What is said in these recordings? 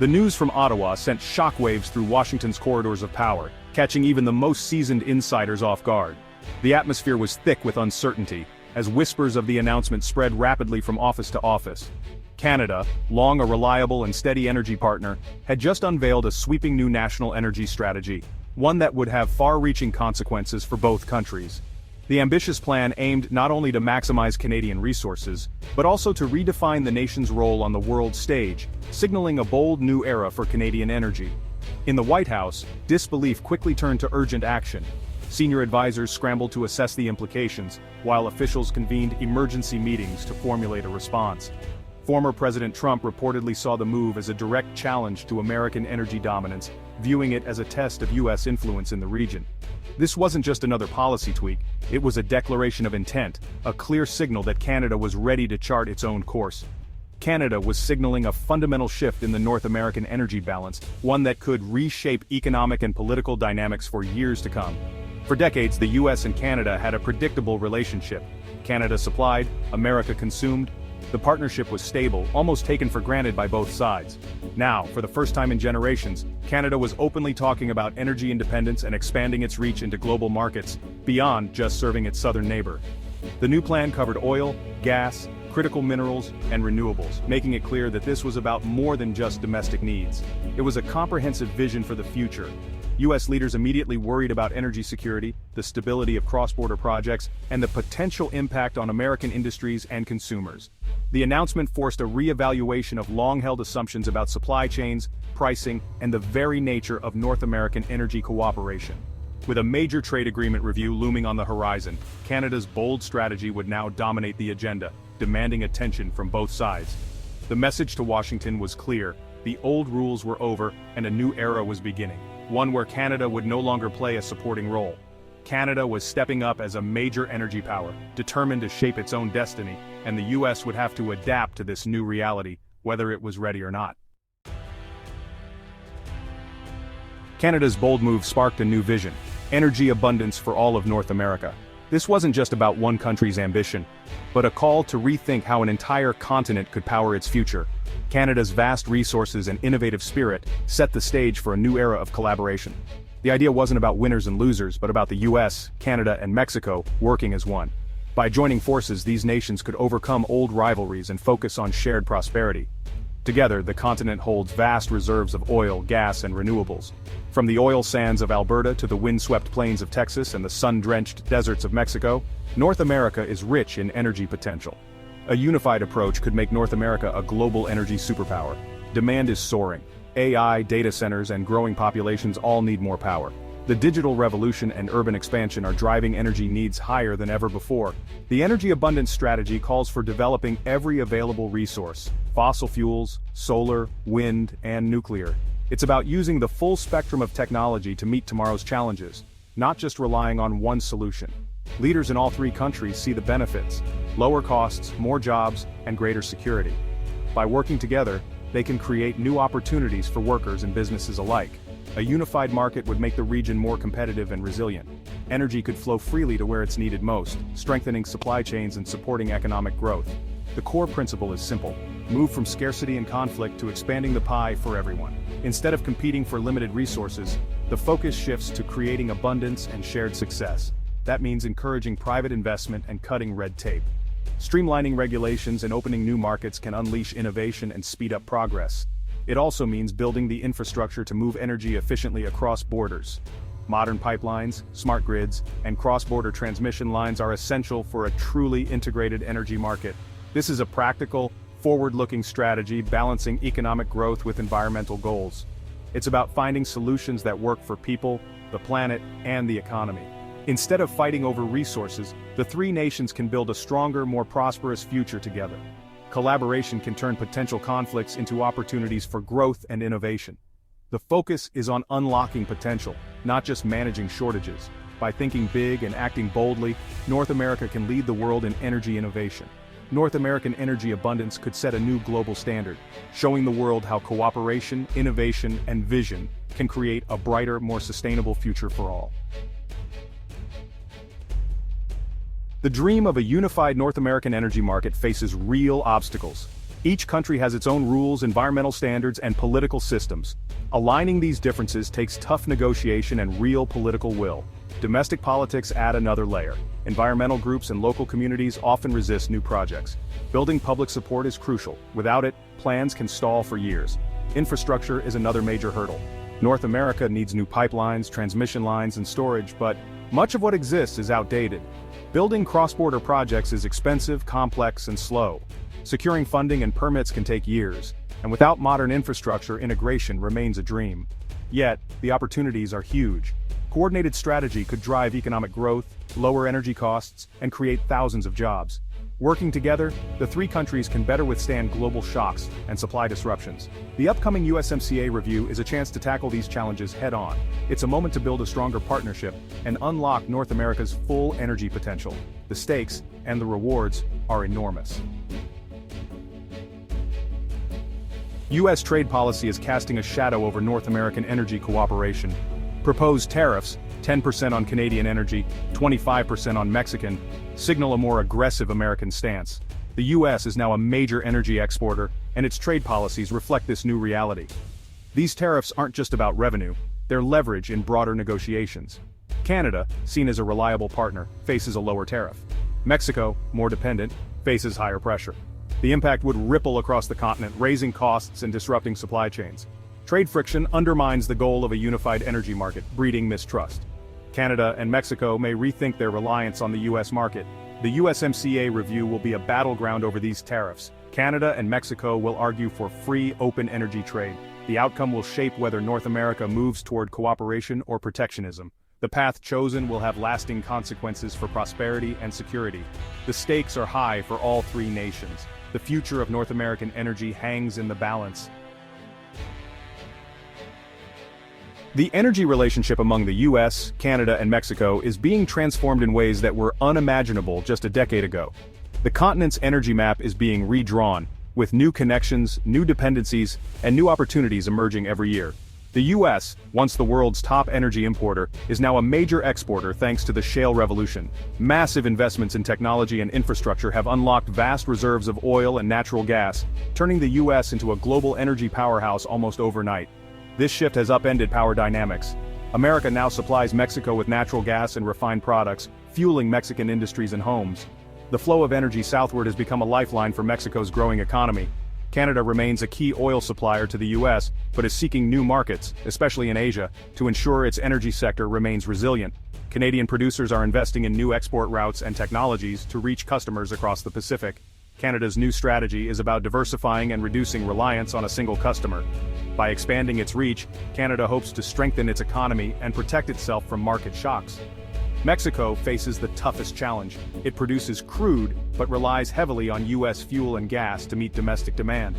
The news from Ottawa sent shockwaves through Washington's corridors of power, catching even the most seasoned insiders off guard. The atmosphere was thick with uncertainty, as whispers of the announcement spread rapidly from office to office. Canada, long a reliable and steady energy partner, had just unveiled a sweeping new national energy strategy, one that would have far-reaching consequences for both countries. The ambitious plan aimed not only to maximize Canadian resources, but also to redefine the nation's role on the world stage, signaling a bold new era for Canadian energy. In the White House, disbelief quickly turned to urgent action. Senior advisors scrambled to assess the implications, while officials convened emergency meetings to formulate a response. Former President Trump reportedly saw the move as a direct challenge to American energy dominance, viewing it as a test of U.S. influence in the region. This wasn't just another policy tweak, it was a declaration of intent, a clear signal that Canada was ready to chart its own course. Canada was signaling a fundamental shift in the North American energy balance, one that could reshape economic and political dynamics for years to come. For decades, the U.S. and Canada had a predictable relationship. Canada supplied, America consumed. The partnership was stable, almost taken for granted by both sides. Now, for the first time in generations, Canada was openly talking about energy independence and expanding its reach into global markets, beyond just serving its southern neighbor. The new plan covered oil, gas, critical minerals, and renewables, making it clear that this was about more than just domestic needs. It was a comprehensive vision for the future. U.S. leaders immediately worried about energy security, the stability of cross-border projects, and the potential impact on American industries and consumers. The announcement forced a re-evaluation of long-held assumptions about supply chains, pricing, and the very nature of North American energy cooperation. With a major trade agreement review looming on the horizon, Canada's bold strategy would now dominate the agenda, demanding attention from both sides. The message to Washington was clear: the old rules were over, and a new era was beginning. One where Canada would no longer play a supporting role. Canada was stepping up as a major energy power, determined to shape its own destiny, and the U.S. would have to adapt to this new reality, whether it was ready or not. Canada's bold move sparked a new vision: energy abundance for all of North America. This wasn't just about one country's ambition, but a call to rethink how an entire continent could power its future. Canada's vast resources and innovative spirit set the stage for a new era of collaboration. The idea wasn't about winners and losers, but about the US, Canada, and Mexico working as one. By joining forces, these nations could overcome old rivalries and focus on shared prosperity. Together, the continent holds vast reserves of oil, gas, and renewables. From the oil sands of Alberta to the windswept plains of Texas and the sun-drenched deserts of Mexico, North America is rich in energy potential. A unified approach could make North America a global energy superpower. Demand is soaring. AI, data centers, and growing populations all need more power. The digital revolution and urban expansion are driving energy needs higher than ever before. The energy abundance strategy calls for developing every available resource: fossil fuels, solar, wind, and nuclear. It's about using the full spectrum of technology to meet tomorrow's challenges, not just relying on one solution. Leaders in all three countries see the benefits: lower costs, more jobs, and greater security. By working together, they can create new opportunities for workers and businesses alike. A unified market would make the region more competitive and resilient. Energy could flow freely to where it's needed most, strengthening supply chains and supporting economic growth. The core principle is simple: move from scarcity and conflict to expanding the pie for everyone. Instead of competing for limited resources, the focus shifts to creating abundance and shared success. That means encouraging private investment and cutting red tape. Streamlining regulations and opening new markets can unleash innovation and speed up progress. It also means building the infrastructure to move energy efficiently across borders. Modern pipelines, smart grids, and cross-border transmission lines are essential for a truly integrated energy market. This is a practical, forward-looking strategy balancing economic growth with environmental goals. It's about finding solutions that work for people, the planet, and the economy. Instead of fighting over resources, the three nations can build a stronger, more prosperous future together. Collaboration can turn potential conflicts into opportunities for growth and innovation. The focus is on unlocking potential, not just managing shortages. By thinking big and acting boldly, North America can lead the world in energy innovation. North American energy abundance could set a new global standard, showing the world how cooperation, innovation, and vision can create a brighter, more sustainable future for all. The dream of a unified North American energy market faces real obstacles. Each country has its own rules, environmental standards, and political systems. Aligning these differences takes tough negotiation and real political will. Domestic politics add another layer. Environmental groups and local communities often resist new projects. Building public support is crucial. Without it, plans can stall for years. Infrastructure is another major hurdle. North America needs new pipelines, transmission lines, and storage, but much of what exists is outdated. Building cross-border projects is expensive, complex, and slow. Securing funding and permits can take years, and without modern infrastructure, integration remains a dream. Yet, the opportunities are huge. Coordinated strategy could drive economic growth, lower energy costs, and create thousands of jobs. Working together, the three countries can better withstand global shocks and supply disruptions. The upcoming USMCA review is a chance to tackle these challenges head-on. It's a moment to build a stronger partnership and unlock North America's full energy potential. The stakes and the rewards are enormous. U.S. trade policy is casting a shadow over North American energy cooperation. Proposed tariffs, 10% on Canadian energy, 25% on Mexican, signal a more aggressive American stance. The U.S. is now a major energy exporter, and its trade policies reflect this new reality. These tariffs aren't just about revenue, they're leverage in broader negotiations. Canada, seen as a reliable partner, faces a lower tariff. Mexico, more dependent, faces higher pressure. The impact would ripple across the continent, raising costs and disrupting supply chains. Trade friction undermines the goal of a unified energy market, breeding mistrust. Canada and Mexico may rethink their reliance on the U.S. market. The USMCA review will be a battleground over these tariffs. Canada and Mexico will argue for free, open energy trade. The outcome will shape whether North America moves toward cooperation or protectionism. The path chosen will have lasting consequences for prosperity and security. The stakes are high for all three nations. The future of North American energy hangs in the balance. The energy relationship among the US, Canada, and Mexico is being transformed in ways that were unimaginable just a decade ago. The continent's energy map is being redrawn, with new connections, new dependencies, and new opportunities emerging every year. The US, once the world's top energy importer, is now a major exporter thanks to the shale revolution. Massive investments in technology and infrastructure have unlocked vast reserves of oil and natural gas, turning the US into a global energy powerhouse almost overnight. This shift has upended power dynamics. America now supplies Mexico with natural gas and refined products, fueling Mexican industries and homes. The flow of energy southward has become a lifeline for Mexico's growing economy. Canada remains a key oil supplier to the US, but is seeking new markets, especially in Asia, to ensure its energy sector remains resilient. Canadian producers are investing in new export routes and technologies to reach customers across the Pacific. Canada's new strategy is about diversifying and reducing reliance on a single customer. By expanding its reach, Canada hopes to strengthen its economy and protect itself from market shocks. Mexico faces the toughest challenge. It produces crude, but relies heavily on U.S. fuel and gas to meet domestic demand.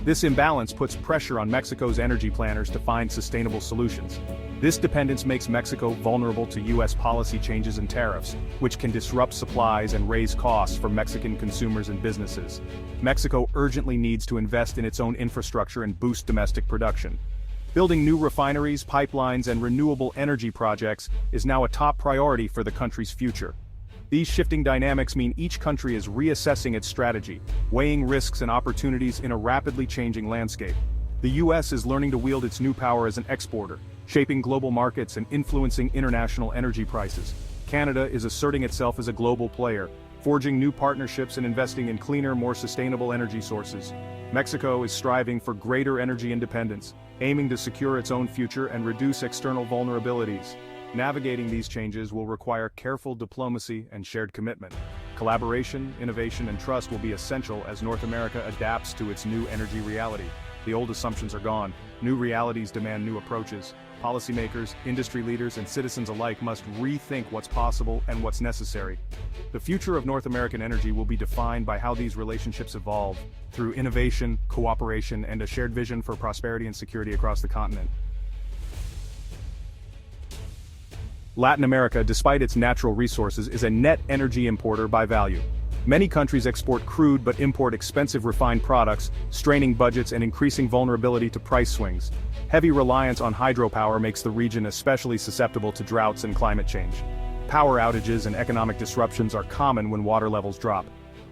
This imbalance puts pressure on Mexico's energy planners to find sustainable solutions. This dependence makes Mexico vulnerable to U.S. policy changes and tariffs, which can disrupt supplies and raise costs for Mexican consumers and businesses. Mexico urgently needs to invest in its own infrastructure and boost domestic production. Building new refineries, pipelines, and renewable energy projects is now a top priority for the country's future. These shifting dynamics mean each country is reassessing its strategy, weighing risks and opportunities in a rapidly changing landscape. The U.S. is learning to wield its new power as an exporter, shaping global markets and influencing international energy prices. Canada is asserting itself as a global player, forging new partnerships and investing in cleaner, more sustainable energy sources. Mexico is striving for greater energy independence, aiming to secure its own future and reduce external vulnerabilities. Navigating these changes will require careful diplomacy and shared commitment. Collaboration, innovation, and trust will be essential as North America adapts to its new energy reality. The old assumptions are gone. New realities demand new approaches. Policymakers, industry leaders, and citizens alike must rethink what's possible and what's necessary. The future of North American energy will be defined by how these relationships evolve, through innovation, cooperation, and a shared vision for prosperity and security across the continent. Latin America, despite its natural resources, is a net energy importer by value. Many countries export crude but import expensive refined products, straining budgets and increasing vulnerability to price swings. Heavy reliance on hydropower makes the region especially susceptible to droughts and climate change. Power outages and economic disruptions are common when water levels drop.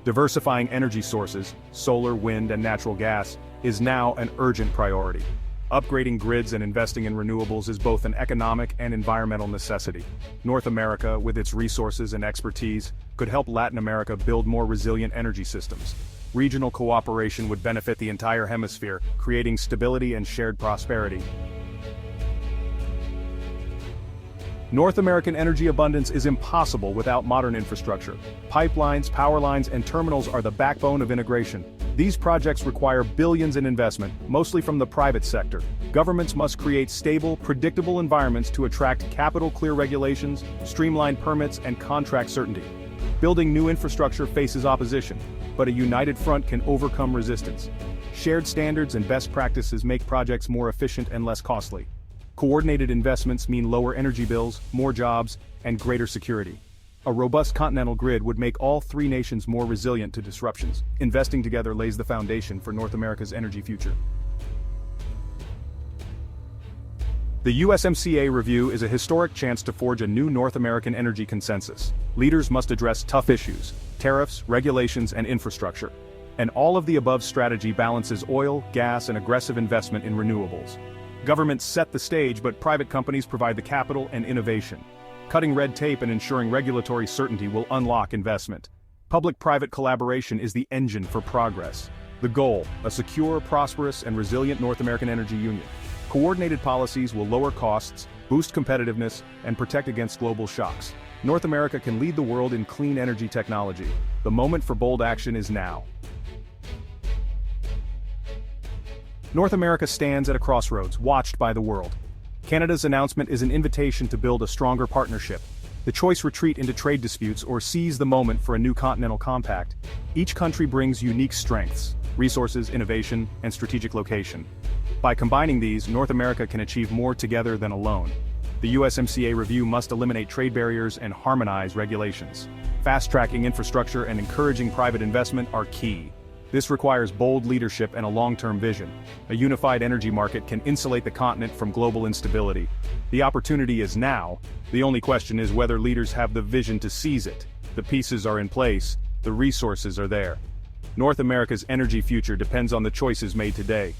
Diversifying energy sources, solar, wind, and natural gas, is now an urgent priority. Upgrading grids and investing in renewables is both an economic and environmental necessity. North America, with its resources and expertise, could help Latin America build more resilient energy systems. Regional cooperation would benefit the entire hemisphere, creating stability and shared prosperity. North American energy abundance is impossible without modern infrastructure. Pipelines, power lines, and terminals are the backbone of integration. These projects require billions in investment, mostly from the private sector. Governments must create stable, predictable environments to attract capital, clear regulations, streamline permits, and contract certainty. Building new infrastructure faces opposition, but a united front can overcome resistance. Shared standards and best practices make projects more efficient and less costly. Coordinated investments mean lower energy bills, more jobs, and greater security. A robust continental grid would make all three nations more resilient to disruptions. Investing together lays the foundation for North America's energy future. The USMCA review is a historic chance to forge a new North American energy consensus. Leaders must address tough issues: tariffs, regulations, and infrastructure. And all of the above strategy balances oil, gas, and aggressive investment in renewables. Governments set the stage, but private companies provide the capital and innovation. Cutting red tape and ensuring regulatory certainty will unlock investment. Public-private collaboration is the engine for progress. The goal: a secure, prosperous, and resilient North American energy union. Coordinated policies will lower costs, boost competitiveness, and protect against global shocks. North America can lead the world in clean energy technology. The moment for bold action is now. North America stands at a crossroads, watched by the world. Canada's announcement is an invitation to build a stronger partnership. The choice: retreat into trade disputes or seize the moment for a new continental compact. Each country brings unique strengths: resources, innovation, and strategic location. By combining these, North America can achieve more together than alone. The USMCA review must eliminate trade barriers and harmonize regulations. Fast-tracking infrastructure and encouraging private investment are key. This requires bold leadership and a long-term vision. A unified energy market can insulate the continent from global instability. The opportunity is now. The only question is whether leaders have the vision to seize it. The pieces are in place, the resources are there. North America's energy future depends on the choices made today.